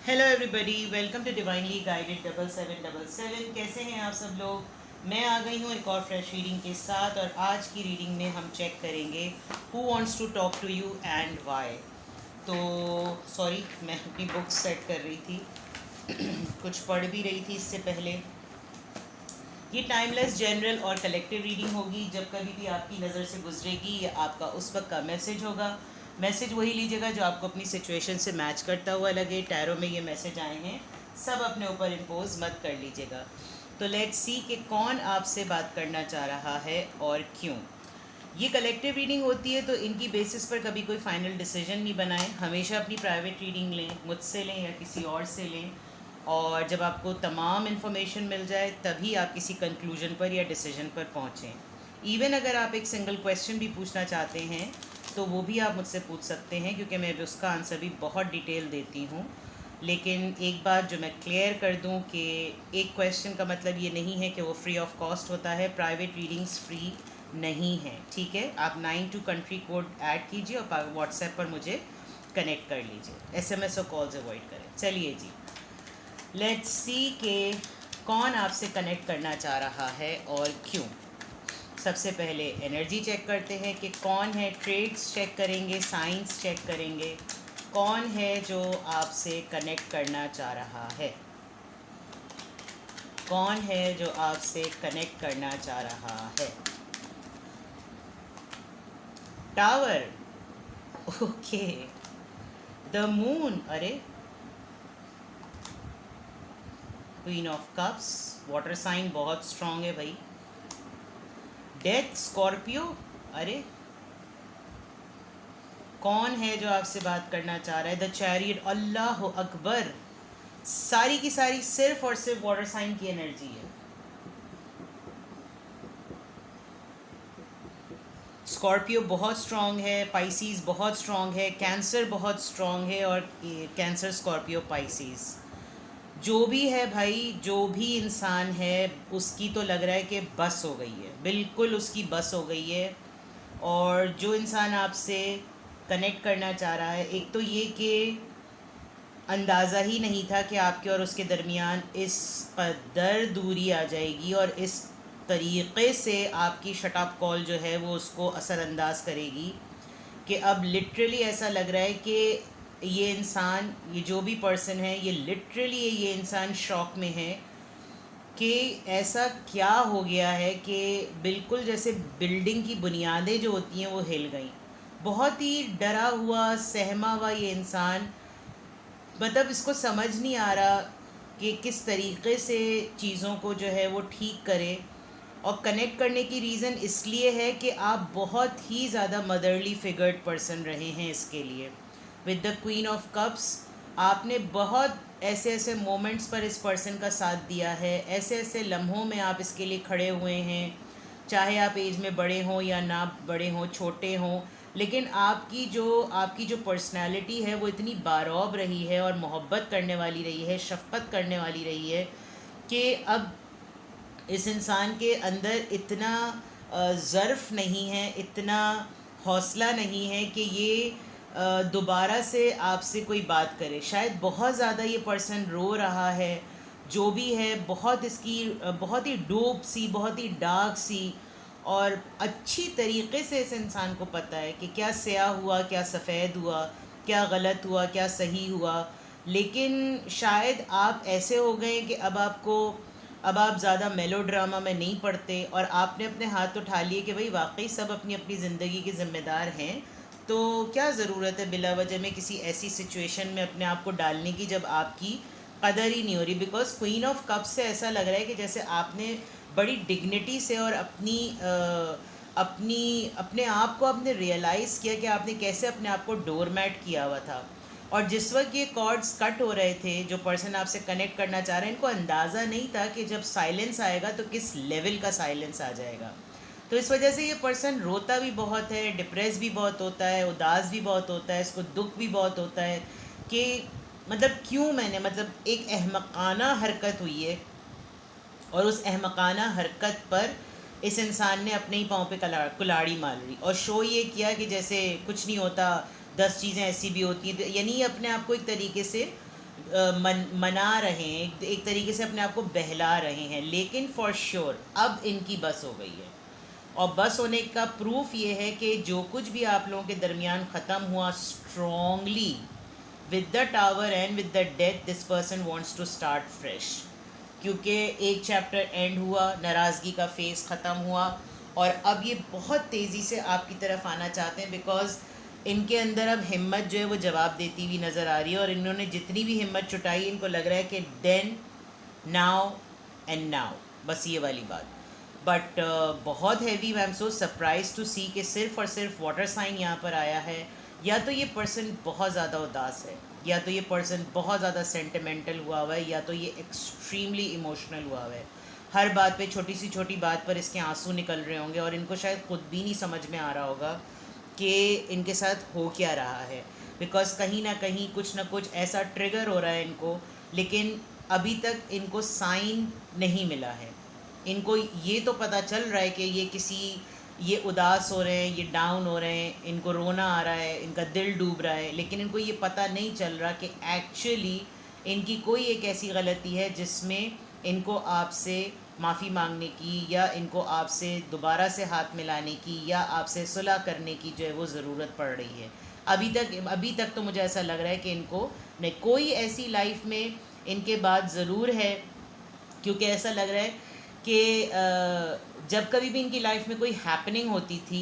Hello everybody, welcome to divinely guided 7777। कैसे हैं आप सब लोग। मैं आ गई हूँ एक और फ्रेश रीडिंग के साथ, और आज की रीडिंग में हम चेक करेंगे who wants to talk to you and why. तो सॉरी, मैं अपनी बुक सेट कर रही थी कुछ पढ़ भी रही थी इससे पहले। ये टाइमलेस जनरल और कलेक्टिव रीडिंग होगी। जब कभी भी आपकी नज़र से गुजरेगी, ये आपका उस वक्त का मैसेज होगा। मैसेज वही लीजिएगा जो आपको अपनी सिचुएशन से मैच करता हुआ लगे। टैरो में ये मैसेज आए हैं, सब अपने ऊपर इम्पोज मत कर लीजिएगा। तो लेट्स सी कि कौन आपसे बात करना चाह रहा है और क्यों। ये कलेक्टिव रीडिंग होती है, तो इनकी बेसिस पर कभी कोई फाइनल डिसीजन नहीं बनाएं। हमेशा अपनी प्राइवेट रीडिंग लें, मुझसे लें या किसी और से लें, और जब आपको तमाम इन्फॉर्मेशन मिल जाए तभी आप किसी कंक्लूजन पर या डिसीजन पर पहुँचें। इवन अगर आप एक सिंगल क्वेश्चन भी पूछना चाहते हैं तो वो भी आप मुझसे पूछ सकते हैं, क्योंकि मैं भी उसका आंसर भी बहुत डिटेल देती हूँ। लेकिन एक बात जो मैं क्लियर कर दूं कि एक क्वेश्चन का मतलब ये नहीं है कि वो फ्री ऑफ कॉस्ट होता है। प्राइवेट रीडिंग्स फ्री नहीं है, ठीक है। आप 92 कंट्री कोड ऐड कीजिए और व्हाट्सएप पर मुझे कनेक्ट कर लीजिए। एसएमएस और कॉल्स अवॉइड करें। चलिए जी, लेट्स सी के कौन आपसे कनेक्ट करना चाह रहा है और क्यों। सबसे पहले एनर्जी चेक करते हैं कि कौन है। ट्रेड्स चेक करेंगे, साइंस चेक करेंगे। कौन है जो आपसे कनेक्ट करना चाह रहा है, कौन है जो आपसे कनेक्ट करना चाह रहा है। Tower, okay. द मून, अरे queen of cups, water sign बहुत स्ट्रांग है भाई। डेथ, स्कॉर्पियो, अरे कौन है जो आपसे बात करना चाह रहा है। द चैरियट, अल्लाह अकबर। सारी की सारी सिर्फ और सिर्फ वाटर साइन की एनर्जी है। स्कॉर्पियो बहुत स्ट्रांग है, पाइसीज बहुत स्ट्रांग है, कैंसर बहुत स्ट्रांग है, और कैंसर, स्कॉर्पियो, पाइसीज जो भी है भाई, जो भी इंसान है उसकी तो लग रहा है कि बस हो गई है, बिल्कुल उसकी बस हो गई है। और जो इंसान आपसे कनेक्ट करना चाह रहा है, एक तो ये कि अंदाज़ा ही नहीं था कि आपके और उसके दरमियान इस कदर दूरी आ जाएगी, और इस तरीक़े से आपकी शटअप कॉल जो है वो उसको असरअंदाज करेगी कि अब लिटरली ऐसा लग रहा है कि ये इंसान, ये जो भी पर्सन है, ये लिटरली ये इंसान शॉक में है कि ऐसा क्या हो गया है कि बिल्कुल जैसे बिल्डिंग की बुनियादें जो होती हैं वो हिल गई। बहुत ही डरा हुआ, सहमा हुआ ये इंसान, मतलब इसको समझ नहीं आ रहा कि किस तरीक़े से चीज़ों को जो है वो ठीक करे। और कनेक्ट करने की रीज़न इसलिए है कि आप बहुत ही ज़्यादा मदरली फिगर्ड पर्सन रहे हैं इसके लिए। With the queen of cups, आपने बहुत ऐसे ऐसे मोमेंट्स पर इस पर्सन का साथ दिया है, ऐसे ऐसे लम्हों में आप इसके लिए खड़े हुए हैं। चाहे आप एज में बड़े हों या ना बड़े हों, छोटे हों, लेकिन आपकी जो पर्सनालिटी है वो इतनी बारौब रही है और मोहब्बत करने वाली रही है, शफ़क़त करने वाली रही है कि अब इस इंसान के अंदर इतना ज़र्फ़ नहीं है, इतना हौसला नहीं है कि ये दोबारा से आपसे कोई बात करे। शायद बहुत ज़्यादा ये पर्सन रो रहा है, जो भी है, बहुत इसकी बहुत ही डूब सी, बहुत ही डार्क सी, और अच्छी तरीक़े से इस इंसान को पता है कि क्या स्याह हुआ, क्या सफ़ेद हुआ, क्या गलत हुआ, क्या सही हुआ। लेकिन शायद आप ऐसे हो गए कि अब आप ज़्यादा मेलो ड्रामा में नहीं पड़ते, और आपने अपने हाथ उठा लिए कि भाई वाकई सब अपनी अपनी ज़िंदगी के ज़िम्मेदार हैं। तो क्या ज़रूरत है बिला वजह में किसी ऐसी सिचुएशन में अपने आप को डालने की जब आपकी कदर ही नहीं हो रही। बिकॉज क्वीन ऑफ कप से ऐसा लग रहा है कि जैसे आपने बड़ी डिग्निटी से और अपने आप को आपने रियलाइज़ किया कि आपने कैसे अपने आप को डोरमैट किया हुआ था। और जिस वक्त ये कॉर्ड्स कट हो रहे थे, जो पर्सन आपसे कनेक्ट करना चाह रहे हैं, इनको अंदाज़ा नहीं था कि जब साइलेंस आएगा तो किस लेवल का साइलेंस आ जाएगा। तो इस वजह से ये पर्सन रोता भी बहुत है, डिप्रेस भी बहुत होता है, उदास भी बहुत होता है, इसको दुख भी बहुत होता है कि मतलब क्यों मैंने, मतलब एक अहमकाना हरकत हुई है, और उस अहमकाना हरकत पर इस इंसान ने अपने ही पाँव पे कुल्हाड़ी मार ली और शो ये किया कि जैसे कुछ नहीं होता, 10 चीज़ें ऐसी भी होती हैं। तो यानी ये अपने आप को एक तरीके से मना रहे हैं, एक तरीके से अपने आप को बहला रहे हैं, लेकिन फॉर श्योर अब इनकी बस हो गई है। और बस होने का प्रूफ ये है कि जो कुछ भी आप लोगों के दरमियान ख़त्म हुआ strongly with the tower and with the death, this person wants to start fresh. क्योंकि एक चैप्टर एंड हुआ, नाराज़गी का फेस ख़त्म हुआ, और अब ये बहुत तेज़ी से आपकी तरफ आना चाहते हैं, बिकॉज इनके अंदर अब हिम्मत जो है वो जवाब देती हुई नज़र आ रही है। और इन्होंने जितनी भी हिम्मत जुटाई, इनको लग रहा है कि देन, नाउ एंड नाउ, बस ये वाली बात। बट बहुत heavy, I am so surprise to see कि सिर्फ और सिर्फ वाटर साइन यहाँ पर आया है। या तो ये पर्सन बहुत ज़्यादा उदास है, या तो ये पर्सन बहुत ज़्यादा सेंटिमेंटल हुआ है, या तो ये एक्सट्रीमली इमोशनल हुआ है। हर बात पे, छोटी सी छोटी बात पर इसके आंसू निकल रहे होंगे, और इनको शायद खुद भी नहीं समझ में आ रहा होगा कि इनके साथ हो क्या रहा है। बिकॉज कहीं ना कहीं कुछ ना कुछ ऐसा ट्रिगर हो रहा है इनको, लेकिन अभी तक इनको साइन नहीं मिला है। इनको ये तो पता चल रहा है कि ये उदास हो रहे हैं, ये डाउन हो रहे हैं, इनको रोना आ रहा है, इनका दिल डूब रहा है, लेकिन इनको ये पता नहीं चल रहा कि एक्चुअली इनकी कोई एक ऐसी गलती है जिसमें इनको आपसे माफ़ी मांगने की, या इनको आपसे दोबारा से हाथ मिलाने की, या आपसे सुलह करने की जो है वो ज़रूरत पड़ रही है। अभी तक तो मुझे ऐसा लग रहा है कि इनको नहीं, कोई ऐसी लाइफ में इनके बाद ज़रूर है, क्योंकि ऐसा लग रहा है कि जब कभी भी इनकी लाइफ में कोई हैपनिंग होती थी,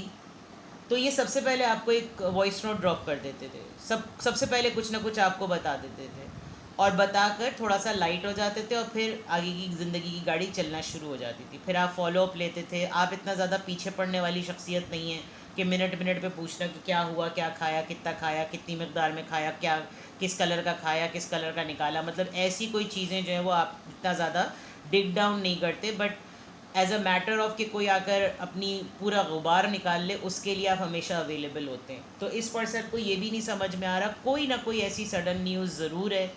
तो ये सबसे पहले आपको एक वॉइस नोट ड्रॉप कर देते थे। सबसे पहले कुछ ना कुछ आपको बता देते थे, और बताकर थोड़ा सा लाइट हो जाते थे, और फिर आगे की ज़िंदगी की गाड़ी चलना शुरू हो जाती थी। फिर आप फॉलो अप लेते थे। आप इतना ज़्यादा पीछे पड़ने वाली शख्सियत नहीं है कि मिनट मिनट पे पूछना कि क्या हुआ, क्या खाया, कितना खाया, कितनी मकदार में खाया, क्या किस कलर का खाया, किस कलर का निकाला। मतलब ऐसी कोई चीज़ें जो है वो आप इतना ज़्यादा डिग डाउन नहीं करते। But as a matter of कि कोई आकर अपनी पूरा गुबार निकाल ले, उसके लिए आप हमेशा अवेलेबल होते हैं। तो इस पर्सन को ये भी नहीं समझ में आ रहा, कोई ना कोई ऐसी सडन न्यूज़ ज़रूर है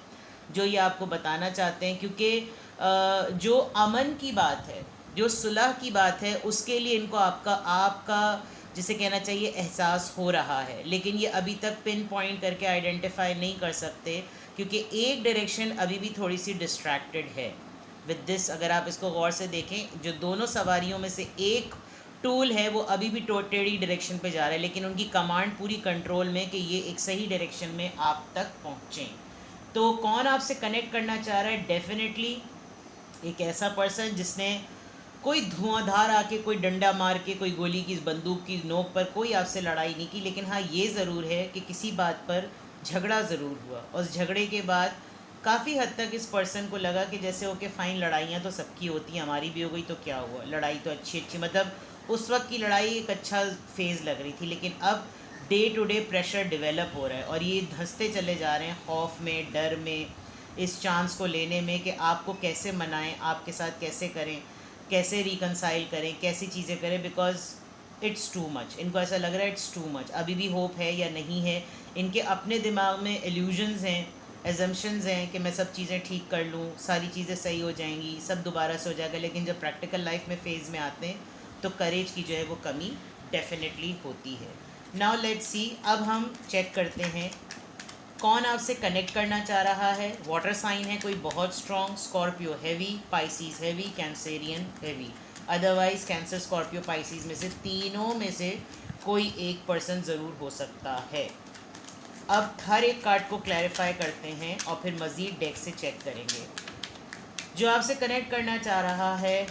जो ये आपको बताना चाहते हैं। क्योंकि जो अमन की बात है, जो सुलह की बात है, उसके लिए इनको आपका जिसे कहना चाहिए एहसास हो रहा है, लेकिन ये अभी तक पिन पॉइंट करके आइडेंटिफाई नहीं कर सकते, क्योंकि एक डायरेक्शन अभी भी थोड़ी सी डिस्ट्रैक्टेड है विद दिस। अगर आप इसको गौर से देखें, जो दोनों सवारियों में से एक टूल है वो अभी भी टेढ़ी डायरेक्शन पे जा रहा है, लेकिन उनकी कमांड पूरी कंट्रोल में कि ये एक सही डायरेक्शन में आप तक पहुँचें। तो कौन आपसे कनेक्ट करना चाह रहा है? डेफिनेटली एक ऐसा पर्सन जिसने कोई धुआंधार आके, कोई डंडा मार के, कोई गोली की बंदूक की नोक पर कोई आपसे लड़ाई नहीं की, लेकिन हाँ ये ज़रूर है कि किसी बात पर झगड़ा ज़रूर हुआ, और उस झगड़े के बाद काफ़ी हद तक इस पर्सन को लगा कि जैसे ओके फ़ाइन, लड़ाइयाँ तो सबकी होती हैं, हमारी भी हो गई तो क्या हुआ, लड़ाई तो अच्छी मतलब उस वक्त की लड़ाई एक अच्छा फेज़ लग रही थी, लेकिन अब day to day pressure develop हो रहा है, और ये धंसते चले जा रहे हैं खौफ में, डर में, इस चांस को लेने में कि आपको कैसे मनाएं, आपके साथ कैसे करें, कैसे रिकनसाइल करें, कैसी चीज़ें करें, बिकॉज इट्स टू मच। इनको ऐसा लग रहा है इट्स टू मच। अभी भी होप है या नहीं है? इनके अपने दिमाग में एल्यूजन्स हैं, एजम्पशंस हैं कि मैं सब चीज़ें ठीक कर लूँ, सारी चीज़ें सही हो जाएंगी, सब दोबारा से हो जाएगा, लेकिन जब प्रैक्टिकल लाइफ में फ़ेज़ में आते हैं तो करेज की जो है वो कमी डेफिनेटली होती है। नाउ लेट्स सी, अब हम चेक करते हैं कौन आपसे कनेक्ट करना चाह रहा है। वाटर साइन है कोई बहुत strong, Scorpio heavy, Pisces heavy, Cancerian heavy. Otherwise cancer, Scorpio, Pisces में से तीनों में से कोई एक पर्सन ज़रूर हो सकता है। अब हर एक कार्ड को क्लैरिफाई करते हैं और फिर मज़ीद डेक से चेक करेंगे। जो आपसे कनेक्ट करना चाह रहा है,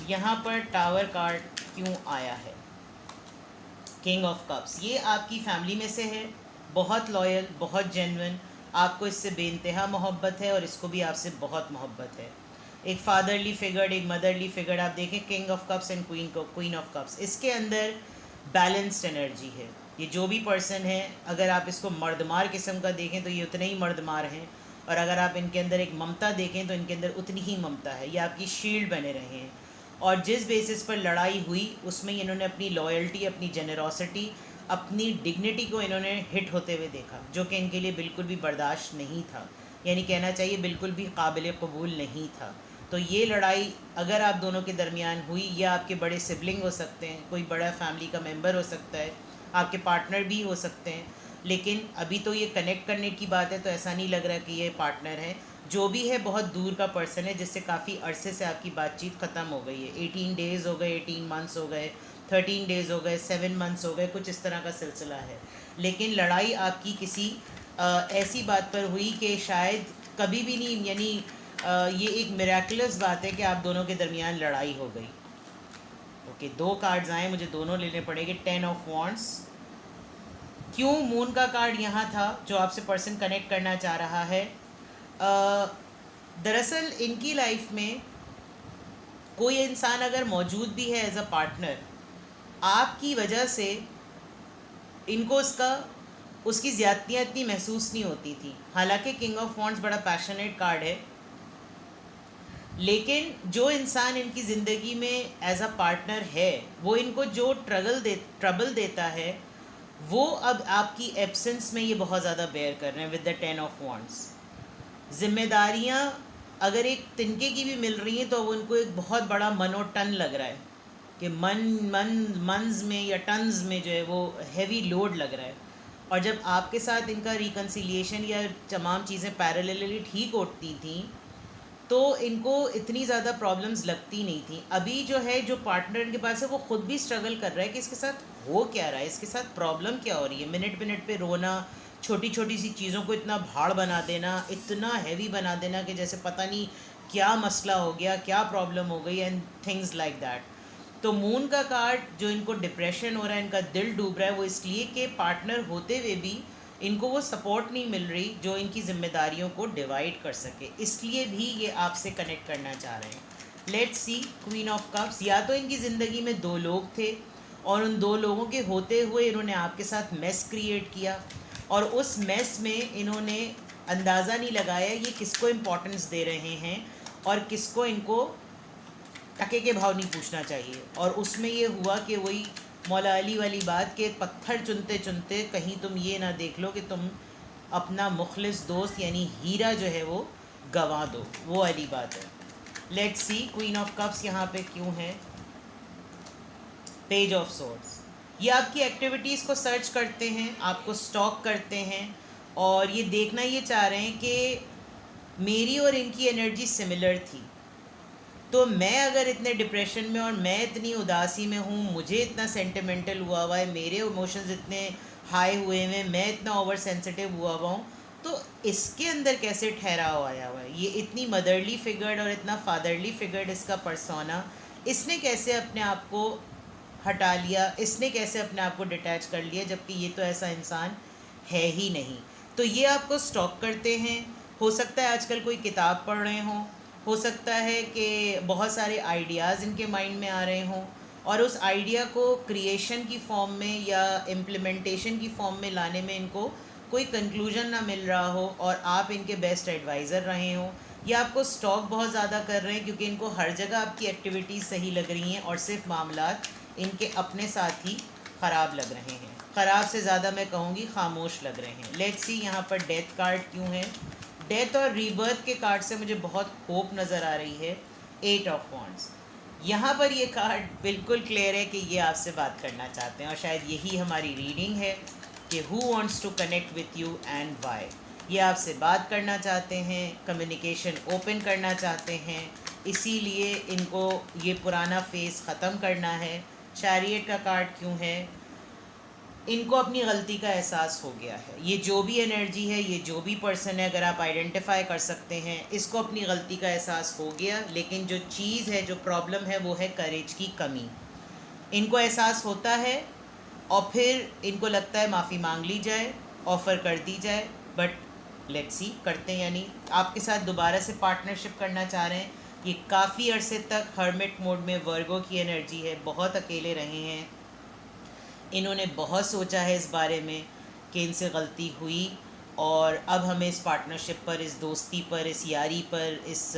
यहाँ पर टावर कार्ड क्यों आया है? किंग ऑफ कप्स, ये आपकी फैमिली में से है, बहुत लॉयल, बहुत जेन्युइन, आपको इससे बेइंतहा मोहब्बत है और इसको भी आपसे बहुत मोहब्बत है। एक फादरली फिगर, एक मदरली फिगर। आप देखें king of cups and queen of cups, इसके अंदर बैलेंस्ड एनर्जी है। ये जो भी पर्सन है, अगर आप इसको मर्दमार किस्म का देखें तो ये उतने ही मर्दमार हैं, और अगर आप इनके अंदर एक ममता देखें तो इनके अंदर उतनी ही ममता है। ये आपकी शील्ड बने रहे हैं, और जिस बेसिस पर लड़ाई हुई उसमें इन्होंने अपनी लॉयल्टी, अपनी जेनरॉसिटी, अपनी डिग्निटी को इन्होंने हिट होते हुए देखा, जो कि इनके लिए बिल्कुल भी बर्दाश्त नहीं था, यानी कहना चाहिए बिल्कुल भी काबिल कबूल नहीं था। तो ये लड़ाई अगर आप दोनों के दरमियान हुई, या आपके बड़े सिबलिंग हो सकते हैं, कोई बड़ा फैमिली का मेंबर हो सकता है, आपके पार्टनर भी हो सकते हैं, लेकिन अभी तो ये कनेक्ट करने की बात है, तो ऐसा नहीं लग रहा कि ये पार्टनर है। जो भी है बहुत दूर का पर्सन है, जिससे काफ़ी अरसे से आपकी बातचीत ख़त्म हो गई है। 18 डेज़ हो गए, 18 मंथ्स हो गए, 13 डेज़ हो गए, 7 मंथ्स हो गए, कुछ इस तरह का सिलसिला है। लेकिन लड़ाई आपकी किसी ऐसी बात पर हुई कि शायद कभी भी नहीं, यानी ये एक मिराकुलस बात है कि आप दोनों के दरमियान लड़ाई हो गई। ओके, 2 कार्ड्स आए, मुझे दोनों लेने पड़ेंगे। 10 ऑफ वॉन्ड्स। क्यों मून का कार्ड यहाँ था? जो आपसे पर्सन कनेक्ट करना चाह रहा है, दरअसल इनकी लाइफ में कोई इंसान अगर मौजूद भी है एज अ पार्टनर, आपकी वजह से इनको उसकी ज़्यादतियाँ इतनी महसूस नहीं होती थी। हालांकि किंग ऑफ वॉन्ड्स बड़ा पैशनेट कार्ड है, लेकिन जो इंसान इनकी ज़िंदगी में एज अ पार्टनर है, वो इनको जो ट्रबल देता है, वो अब आपकी एब्सेंस में ये बहुत ज़्यादा बेयर कर रहे हैं विद द 10 ऑफ वॉन्ड्स। जिम्मेदारियाँ अगर एक तिनके की भी मिल रही हैं, तो उनको एक बहुत बड़ा मनोटन लग रहा है कि मंस में या टन्स में जो है वो हैवी लोड लग रहा है। और जब आपके साथ इनका रिकन्सिलिएशन या तमाम चीज़ें पैरेलली ठीक होती थी, तो इनको इतनी ज़्यादा प्रॉब्लम्स लगती नहीं थी। अभी जो है, जो पार्टनर इनके पास है, वो ख़ुद भी स्ट्रगल कर रहा है कि इसके साथ हो क्या रहा है, इसके साथ प्रॉब्लम क्या हो रही है। मिनट मिनट पे रोना, छोटी छोटी सी चीज़ों को इतना भाड़ बना देना, इतना हैवी बना देना कि जैसे पता नहीं क्या मसला हो गया, क्या प्रॉब्लम हो गई, एंड थिंग्स लाइक दैट। तो मून का कार्ड, जो इनको डिप्रेशन हो रहा है, इनका दिल डूब रहा है, वो इसलिए कि पार्टनर होते हुए भी इनको वो सपोर्ट नहीं मिल रही जो इनकी जिम्मेदारियों को डिवाइड कर सके, इसलिए भी ये आपसे कनेक्ट करना चाह रहे हैं। Let's see queen of cups. या तो इनकी ज़िंदगी में 2 लोग थे और उन 2 लोगों के होते हुए इन्होंने आपके साथ मेस क्रिएट किया, और उस मेस में इन्होंने अंदाज़ा नहीं लगाया ये किसको इम्पोर्टेंस दे रहे हैं और किसको इनको टके के भाव नहीं पूछना चाहिए। और उसमें ये हुआ कि वही मौला अली वाली बात के पत्थर चुनते चुनते कहीं तुम ये ना देख लो कि तुम अपना मुखलिस दोस्त यानी हीरा जो है वो गंवा दो, वो वाली बात है। Let's see queen of cups यहाँ पे क्यों है। Page of swords. ये आपकी एक्टिविटीज़ को सर्च करते हैं, आपको स्टॉक करते हैं, और ये देखना ये चाह रहे हैं कि मेरी और इनकी एनर्जी सिमिलर थी, तो मैं अगर इतने डिप्रेशन में और मैं इतनी उदासी में हूँ, मुझे इतना सेंटिमेंटल हुआ है, मेरे इमोशंस इतने हाई हुए हैं, मैं इतना ओवर सेंसिटिव हुआ हूँ, तो इसके अंदर कैसे ठहराव आया हुआ है। ये इतनी मदरली फिगर्ड और इतना फादरली फिगर्ड इसका पर्सोना, इसने कैसे अपने आप को हटा लिया, इसने कैसे अपने आप को डिटैच कर लिया, जबकि ये तो ऐसा इंसान है ही नहीं। तो ये आपको स्टॉक करते हैं। हो सकता है आजकल कोई किताब पढ़ रहे हों, हो सकता है कि बहुत सारे आइडियाज़ इनके माइंड में आ रहे हों, और उस आइडिया को क्रिएशन की फॉर्म में या इम्प्लीमेंटेशन की फॉर्म में लाने में इनको कोई कंक्लूजन ना मिल रहा हो, और आप इनके बेस्ट एडवाइज़र रहे हों, या आपको स्टॉक बहुत ज़्यादा कर रहे हैं क्योंकि इनको हर जगह आपकी एक्टिविटीज़ सही लग रही हैं और सिर्फ मामलात इनके अपने साथ ही ख़राब लग रहे हैं। ख़राब से ज़्यादा मैं कहूँगी खामोश लग रहे हैं। लेट्स सी यहाँ पर डेथ कार्ड क्यों है। डेथ और रीबर्थ के कार्ड से मुझे बहुत होप नज़र आ रही है। 8 ऑफ वॉन्ड्स। यहाँ पर ये कार्ड बिल्कुल क्लियर है कि ये आपसे बात करना चाहते हैं, और शायद यही हमारी रीडिंग है कि who wants to connect with you and why. ये आपसे बात करना चाहते हैं, कम्युनिकेशन ओपन करना चाहते हैं, इसीलिए इनको ये पुराना फेस ख़त्म करना है। चैरियट का कार्ड क्यों है। इनको अपनी गलती का एहसास हो गया है। ये जो भी एनर्जी है, ये जो भी पर्सन है, अगर आप आइडेंटिफाई कर सकते हैं, इसको अपनी गलती का एहसास हो गया, लेकिन जो चीज़ है, जो प्रॉब्लम है, वो है करेज की कमी। इनको एहसास होता है और फिर इनको लगता है माफ़ी मांग ली जाए, ऑफ़र कर दी जाए, बट लेट्स सी करते हैं, यानी आपके साथ दोबारा से पार्टनरशिप करना चाह रहे हैं। ये काफ़ी अरसे तक हर्मिट मोड में वर्गो की एनर्जी है, बहुत अकेले रहे हैं, इन्होंने बहुत सोचा है इस बारे में कि इनसे गलती हुई, और अब हमें इस पार्टनरशिप पर, इस दोस्ती पर, इस यारी पर, इस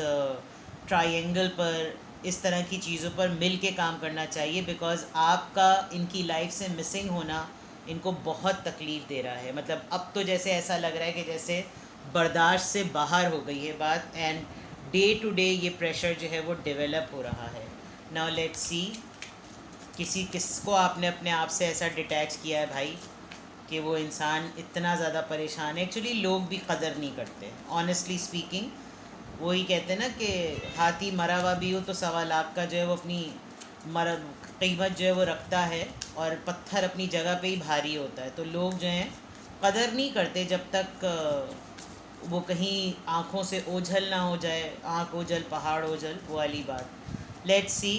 ट्रायंगल पर, इस तरह की चीज़ों पर मिल के काम करना चाहिए, बिकॉज़ आपका इनकी लाइफ से मिसिंग होना इनको बहुत तकलीफ़ दे रहा है। मतलब अब तो जैसे ऐसा लग रहा है कि जैसे बर्दाश्त से बाहर हो गई है बात, एंड डे टू डे ये प्रेशर जो है वो डेवलप हो रहा है। नाउ लेट्स सी किसको आपने अपने आप से ऐसा डिटैच किया है भाई। कि वो इंसान इतना ज़्यादा परेशान है। एक्चुअली लोग भी कदर नहीं करते, ऑनेस्टली स्पीकिंग। वही कहते हैं ना कि हाथी मरा हुआ भी हो तो 1.25 लाख का जो है वो अपनी मर कीमत जो है वो रखता है, और पत्थर अपनी जगह पे ही भारी होता है। तो लोग जो हैं कदर नहीं करते जब तक वो कहीं आँखों से ओझल ना हो जाए। आँख ओझल पहाड़ ओझल, वो वाली बात। लेट्स सी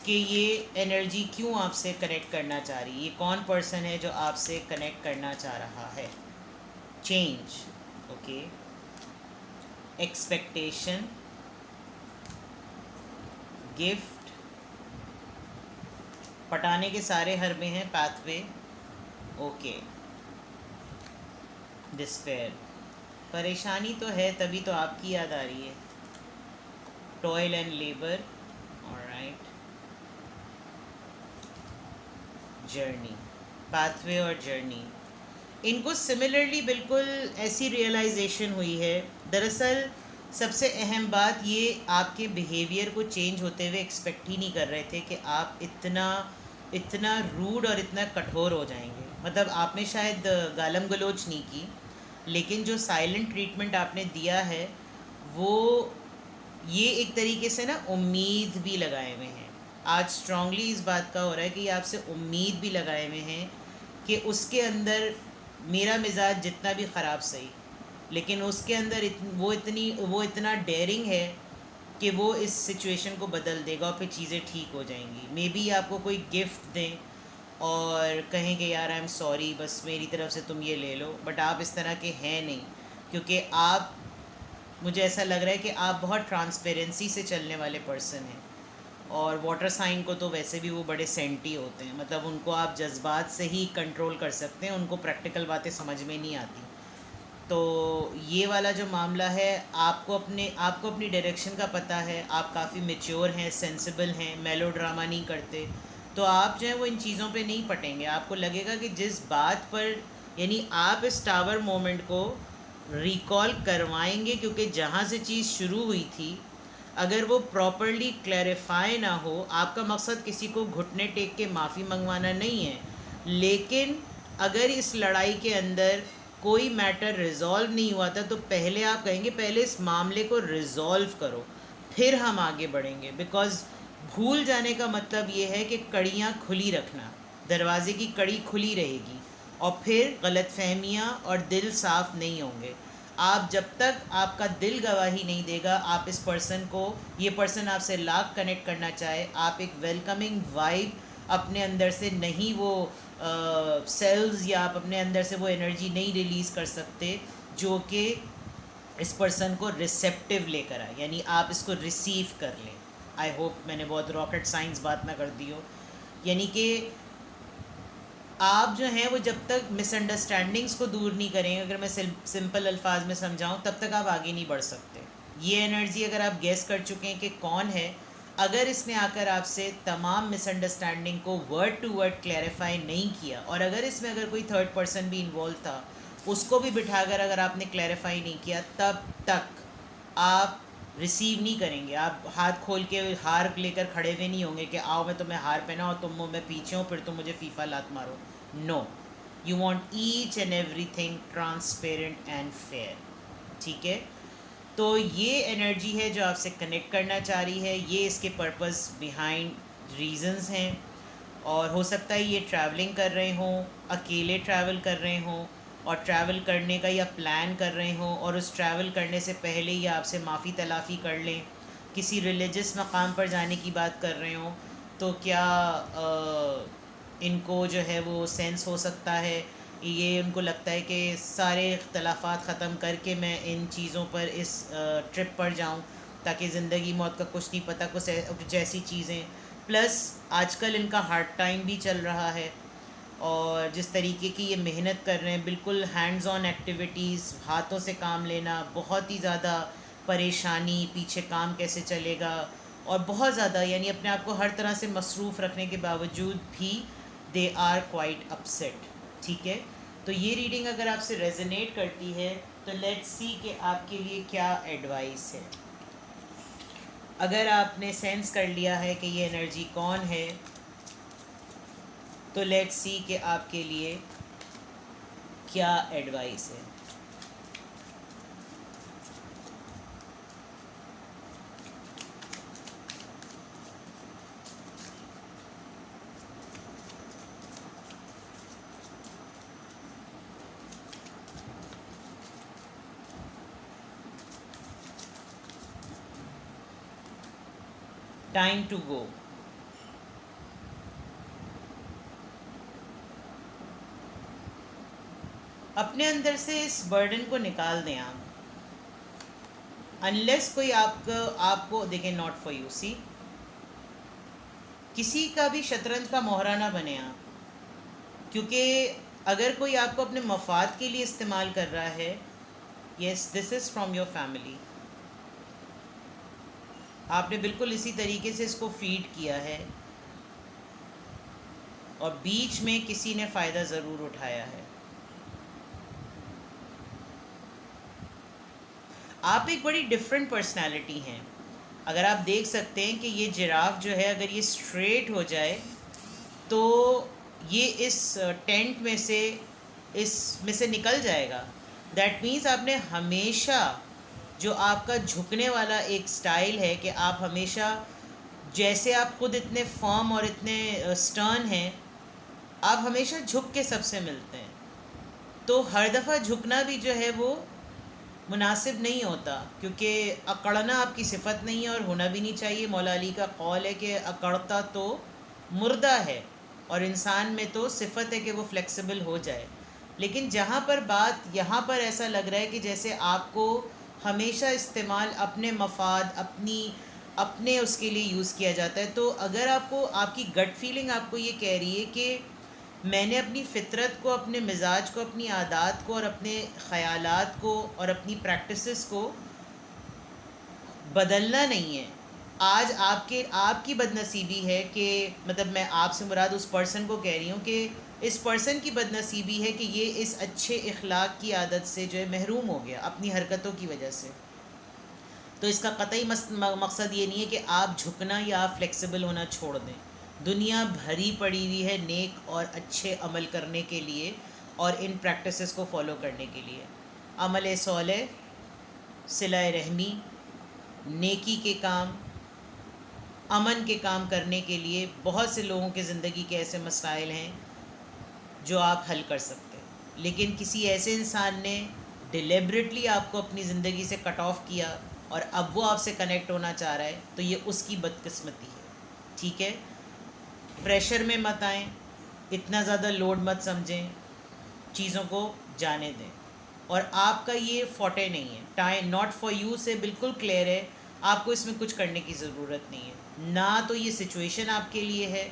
कि ये एनर्जी क्यों आपसे कनेक्ट करना चाह रही है, ये कौन पर्सन है जो आपसे कनेक्ट करना चाह रहा है। चेंज, ओके, एक्सपेक्टेशन, गिफ्ट, पटाने के सारे हर में हैं, पाथवे, ओके, डिस्पेयर, परेशानी तो है तभी तो आपकी याद आ रही है। Toil and labour, alright, journey, pathway और जर्नी, इनको सिमिलरली बिल्कुल ऐसी रियलाइजेशन हुई है। दरअसल सबसे अहम बात, ये आपके बिहेवियर को चेंज होते हुए एक्सपेक्ट ही नहीं कर रहे थे कि आप इतना इतना रूड और इतना कठोर हो जाएंगे। मतलब आपने शायद गालम गलोच नहीं की, लेकिन जो साइलेंट ट्रीटमेंट आपने दिया है वो ये एक तरीके से ना उम्मीद भी लगाए हुए हैं। आज स्ट्रांगली इस बात का हो रहा है कि ये आपसे उम्मीद भी लगाए हुए हैं कि उसके अंदर मेरा मिजाज जितना भी ख़राब सही, लेकिन उसके अंदर वो इतना डेयरिंग है कि वो इस सिचुएशन को बदल देगा और फिर चीज़ें ठीक हो जाएंगी। मे बी आपको कोई गिफ्ट दें और कहें कि यार आई एम सॉरी, बस मेरी तरफ से तुम ये ले लो, बट आप इस तरह के हैं नहीं। क्योंकि आप, मुझे ऐसा लग रहा है कि आप बहुत ट्रांसपेरेंसी से चलने वाले पर्सन हैं। और वाटर साइन को तो वैसे भी वो बड़े सेंटी होते हैं, मतलब उनको आप जज्बात से ही कंट्रोल कर सकते हैं, उनको प्रैक्टिकल बातें समझ में नहीं आती। तो ये वाला जो मामला है, आपको अपनी डायरेक्शन का पता है, आप काफ़ी मेच्योर हैं, सेंसिबल हैं, मेलोड्रामा नहीं करते। तो आप जो है वो इन चीज़ों पे नहीं पटेंगे। आपको लगेगा कि जिस बात पर, यानी आप इस टावर मोमेंट को रिकॉल करवाएंगे, क्योंकि जहाँ से चीज़ शुरू हुई थी अगर वो प्रॉपरली क्लैरिफाई ना हो, आपका मकसद किसी को घुटने टेक के माफ़ी मंगवाना नहीं है, लेकिन अगर इस लड़ाई के अंदर कोई मैटर रिजॉल्व नहीं हुआ था तो पहले आप कहेंगे पहले इस मामले को रिजॉल्व करो, फिर हम आगे बढ़ेंगे। बिकॉज़ भूल जाने का मतलब ये है कि कड़ियाँ खुली रखना, दरवाजे की कड़ी खुली रहेगी और फिर गलतफहमियाँ और दिल साफ़ नहीं होंगे। आप जब तक आपका दिल गवाही नहीं देगा, आप इस पर्सन को, ये पर्सन आपसे लाख कनेक्ट करना चाहे, आप एक वेलकमिंग वाइब अपने अंदर से नहीं, वो सेल्स या आप अपने अंदर से वो एनर्जी नहीं रिलीज़ कर सकते जो कि इस पर्सन को रिसेप्टिव लेकर आए, यानी आप इसको रिसीव कर लें। आई होप मैंने बहुत रॉकेट साइंस बात ना कर दी हो। यानी कि आप जो हैं वो जब तक मिसअंडरस्टैंडिंग्स को दूर नहीं करेंगे, अगर मैं सिंपल अल्फाज में समझाऊं, तब तक आप आगे नहीं बढ़ सकते। ये एनर्जी अगर आप गेस कर चुके हैं कि कौन है, अगर इसने आकर आपसे तमाम मिसअंडरस्टैंडिंग को वर्ड टू वर्ड क्लैरिफाई नहीं किया, और अगर कोई थर्ड पर्सन भी इन्वॉल्व था, उसको भी बिठाकर अगर आपने क्लैरिफाई नहीं किया, तब तक आप रिसीव नहीं करेंगे। आप हाथ खोल के हार लेकर खड़े हुए नहीं होंगे कि आओ मैं तुम्हें हार पहना और तुम मैं पीछे हो, फिर तुम मुझे फीफा लात मारो। No, you want each and एवरी थिंग ट्रांसपेरेंट एंड फेयर। ठीक है, तो ये एनर्जी है जो आपसे कनेक्ट करना चाह रही है, ये इसके पर्पस बिहाइंड रीजंस हैं। और हो सकता है ये ट्रैवलिंग कर रहे हों, अकेले ट्रैवल कर रहे हों, और ट्रैवल करने का या प्लान कर रहे हों, और उस ट्रैवल करने से पहले ही आपसे माफ़ी तलाफ़ी कर लें, किसी रिलीजियस मकाम पर जाने की बात कर रहे हों। तो क्या इनको जो है वो सेंस हो सकता है, ये उनको लगता है कि सारे इख्तलाफात ख़त्म करके मैं इन चीज़ों पर, इस ट्रिप पर जाऊं, ताकि ज़िंदगी मौत का कुछ नहीं पता, कुछ ऐसी चीज़ें। प्लस आजकल इनका हार्ड टाइम भी चल रहा है, और जिस तरीके की ये मेहनत कर रहे हैं, बिल्कुल हैंड्स ऑन एक्टिविटीज़, हाथों से काम लेना, बहुत ही ज़्यादा परेशानी, पीछे काम कैसे चलेगा, और बहुत ज़्यादा, यानी अपने आप को हर तरह से मसरूफ़ रखने के बावजूद भी दे आर क्वाइट अपसेट। ठीक है, तो ये रीडिंग अगर आपसे रेजोनेट करती है तो लेट्स सी कि आपके लिए क्या एडवाइस है। अगर आपने सेंस कर लिया है कि ये एनर्जी कौन है, तो लेट्स सी कि आपके लिए क्या एडवाइस है। Time to go. अपने अंदर से इस बर्डन को निकाल दें आप। अनलेस कोई आपको देखें, नॉट फॉर यू। सी, किसी का भी शतरंज का मोहरा ना बने आप, क्योंकि अगर कोई आपको अपने मफाद के लिए इस्तेमाल कर रहा है, yes, this is from your family. आपने बिल्कुल इसी तरीके से इसको फीड किया है और बीच में किसी ने फ़ायदा ज़रूर उठाया है। आप एक बड़ी डिफरेंट पर्सनालिटी हैं। अगर आप देख सकते हैं कि ये जिराफ जो है, अगर ये स्ट्रेट हो जाए तो ये इस टेंट में से, इसमें से निकल जाएगा। दैट मीन्स आपने हमेशा, जो आपका झुकने वाला एक स्टाइल है कि आप हमेशा, जैसे आप खुद इतने फर्म और इतने स्टर्न हैं, आप हमेशा झुक के सबसे मिलते हैं। तो हर दफ़ा झुकना भी जो है वो मुनासिब नहीं होता, क्योंकि अकड़ना आपकी सिफत नहीं है और होना भी नहीं चाहिए। मौला अली का कौल है कि अकड़ता तो मुर्दा है, और इंसान में तो सिफत है कि वो फ्लेक्सिबल हो जाए। लेकिन जहाँ पर बात, यहाँ पर ऐसा लग रहा है कि जैसे आपको हमेशा इस्तेमाल अपने मफाद, अपने उसके लिए यूज़ किया जाता है। तो अगर आपको, आपकी गट फीलिंग आपको ये कह रही है कि मैंने अपनी फ़ितरत को, अपने मिजाज को, अपनी आदत को और अपने ख़यालात को और अपनी प्रैक्टिसेस को बदलना नहीं है। आज आपकी बदनसीबी है कि, मतलब मैं आपसे मुराद उस पर्सन को कह रही हूँ कि इस पर्सन की बदनसीबी है कि ये इस अच्छे इखलाक की आदत से जो है महरूम हो गया अपनी हरकतों की वजह से। तो इसका कतई मकसद ये नहीं है कि आप झुकना या आप फ्लेक्सिबल होना छोड़ दें। दुनिया भरी पड़ी हुई है नेक और अच्छे अमल करने के लिए और इन प्रैक्टिसेस को फॉलो करने के लिए। अमल सौले, सिला रहमी, नेकी के काम, अमन के काम करने के लिए बहुत से लोगों के ज़िंदगी के ऐसे मसाइल हैं जो आप हल कर सकते हैं। लेकिन किसी ऐसे इंसान ने डिलिबरेटली आपको अपनी ज़िंदगी से कट ऑफ किया और अब वो आपसे कनेक्ट होना चाह रहा है, तो ये उसकी बदकिस्मती है। ठीक है, प्रेशर में मत आएँ, इतना ज़्यादा लोड मत समझें, चीज़ों को जाने दें। और आपका ये फोटे नहीं है, टाइम नॉट फॉर यू से बिल्कुल क्लियर है। आपको इसमें कुछ करने की ज़रूरत नहीं है। ना तो ये सिचुएशन आपके लिए है,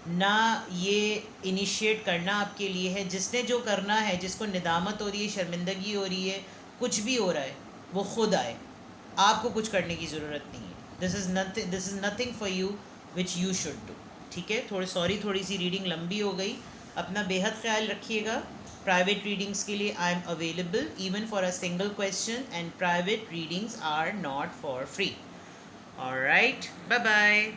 ना ये इनिशिएट करना आपके लिए है। जिसने जो करना है, जिसको निदामत हो रही है, शर्मिंदगी हो रही है, कुछ भी हो रहा है, वो खुद आए। आपको कुछ करने की ज़रूरत नहीं है। This is nothing for you which you should do. ठीक है, थोड़ी सी रीडिंग लंबी हो गई। अपना बेहद ख्याल रखिएगा। प्राइवेट रीडिंग्स के लिए I am available even for a single question, and private readings are not for free. Alright, bye bye.